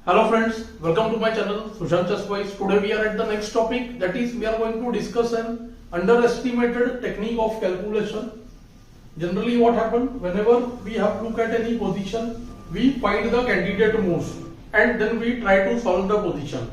Hello friends, welcome to my channel Sushant. Today we are at the next topic, that is we are going to discuss an underestimated technique of calculation. Generally what happens whenever we have look at any position, we find the candidate moves and then we try to solve the position.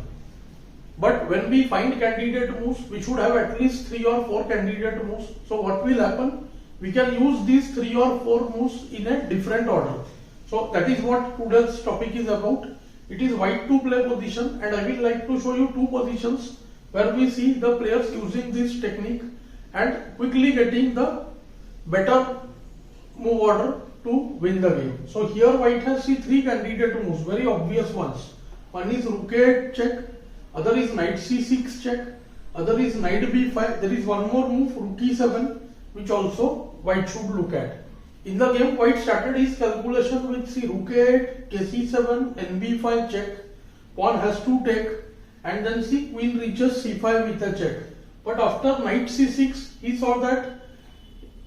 But when we find candidate moves, we should have at least 3 or 4 candidate moves. So what will happen? We can use these 3 or 4 moves in a different order. So that is what today's topic is about. It is white to play position, and I will like to show you 2 positions where we see the players using this technique and quickly getting the better move order to win the game. So here white has 3 candidate moves, very obvious ones. One is rook a8 check, other is knight c6 check, other is knight b5. There is one more move, rook e7, which also white should look at. In the game, white started his calculation with rook a8, kc7, nb5 check, pawn has to take, and then queen reaches c5 with a check. But after knight c6, he saw that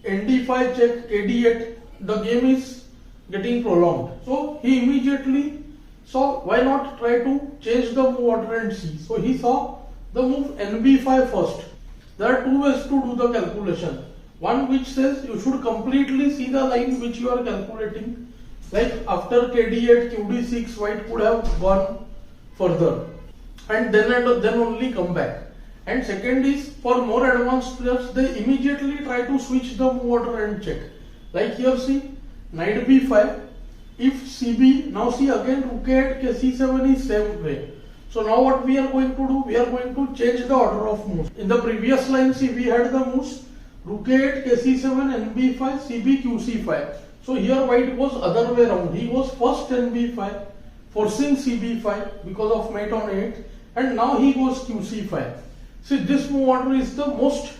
nd5 check, kd8, the game is getting prolonged. So he immediately saw why not try to change the move order and see. So he saw the move nb5 first. There are 2 ways to do the calculation. One which says you should completely see the line which you are calculating. Like after kd8, qd6, white could have gone further and then only come back. And second is, for more advanced players, they immediately try to switch the move order and check. Like here see, knight b5, if cb, now see again rook a8, kc7 is same way. So now what we are going to do, we are going to change the order of moves. In the previous line, see we had the moves rook a8, kc7, nb5, cb, qc5. So here white was other way around. He was first nb5, forcing cb5 because of knight on 8, and now he goes qc5. See, this move order is the most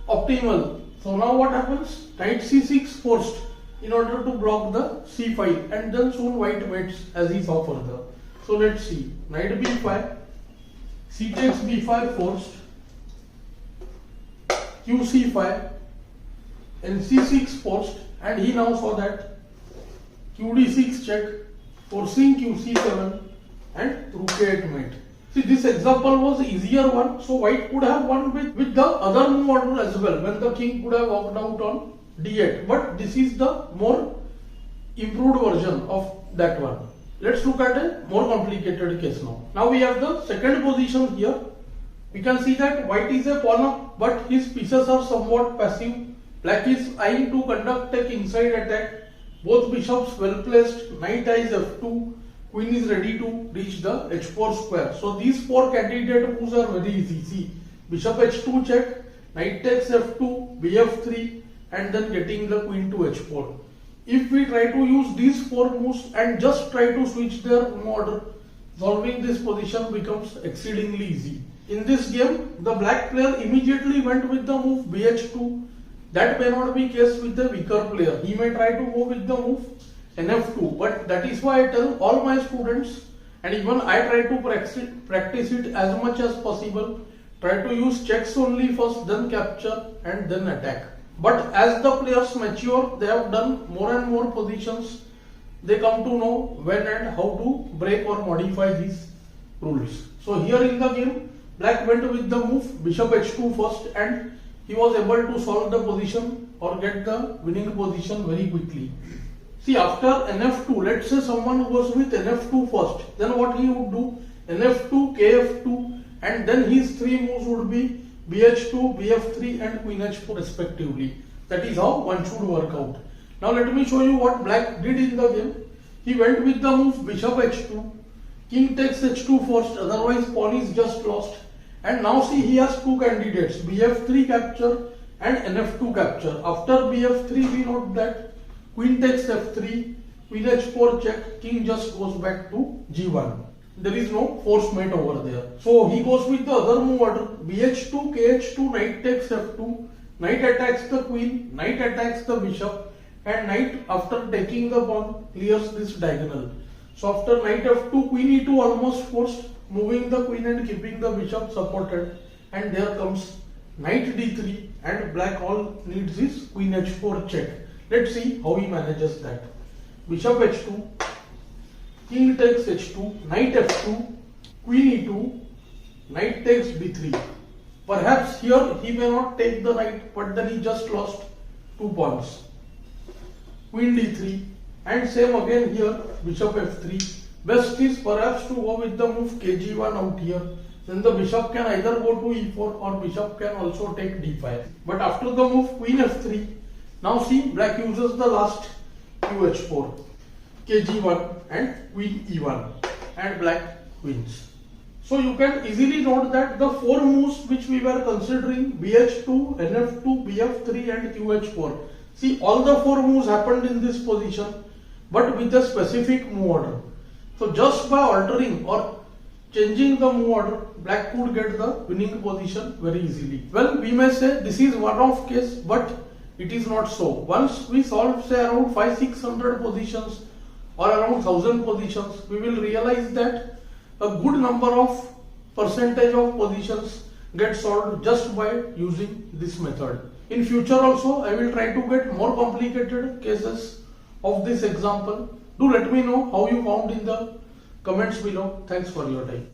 optimal. So now what happens? Knight c6 forced in order to block the c5, and then soon white waits as he saw further. So let's see. Knight b5, c takes b5 forced, qc5, and c6 forced, and he now saw that qd6 check, forcing qc7, and rook a8 mate. See, this example was easier one, so white could have won with the other move order as well, when the king could have walked out on d8. But this is the more improved version of that one. Let's look at a more complicated case now. Now we have the second position here. We can see that white is a pawn up, but his pieces are somewhat passive. Black is eyeing to conduct a kingside attack. Both bishops well placed. Knight eyes f2. Queen is ready to reach the h4 square. So these 4 candidate moves are very easy. See, bishop h2 check, knight takes f2, bf3, and then getting the queen to h4. If we try to use these 4 moves and just try to switch their move order, solving this position becomes exceedingly easy. In this game, the black player immediately went with the move bh2. That may not be case with the weaker player. He may try to go with the move nf2. But that is why I tell all my students, and even I try to practice it as much as possible. Try to use checks only first, then capture, and then attack. But as the players mature, they have done more and more positions. They come to know when and how to break or modify these rules. So here in the game, black went with the move bishop h2 first, and he was able to solve the position or get the winning position very quickly. See, after nf2, let's say someone goes with nf2 first, then what he would do? nf2, kf2, and then his 3 moves would be bh2, bf3, and queen h4 respectively. That is how one should work out. Now let me show you what black did in the game. He went with the move bishop h2, king takes h2 first, otherwise pawn is just lost. And now see, he has 2 candidates, bf3 capture and nf2 capture. After bf3, we note that queen takes f3, queen h4 check, king just goes back to g1. There is no force mate over there. So he goes with the other move order, bh2, kh2, knight takes f2, knight attacks the queen, knight attacks the bishop, and knight, after taking the pawn, clears this diagonal. So after knight f2, queen e2 almost forced, moving the queen and keeping the bishop supported, and there comes knight d3, and black all needs is queen h4 check. Let's see how he manages that. Bishop h2, king takes h2, knight f2, queen e2, knight takes b3. Perhaps here he may not take the knight, but then he just lost 2 pawns. Queen d3, and same again here, bishop f3. Best is perhaps to go with the move kg1 out here. Then the bishop can either go to e4 or bishop can also take d5. But after the move queen f3, now see black uses the last qh4, kg1 and queen e1, and black wins. So you can easily note that the 4 moves which we were considering, bh2, nf2, bf3 and qh4. See, all the 4 moves happened in this position, but with a specific move order. So just by altering or changing the move order, black could get the winning position very easily. Well, we may say this is one-off case, but it is not so. Once we solve say around 500-600 positions or around 1000 positions, we will realize that a good number of percentage of positions get solved just by using this method. In future also, I will try to get more complicated cases of this example. Do let me know how you found in the comments below. Thanks for your time.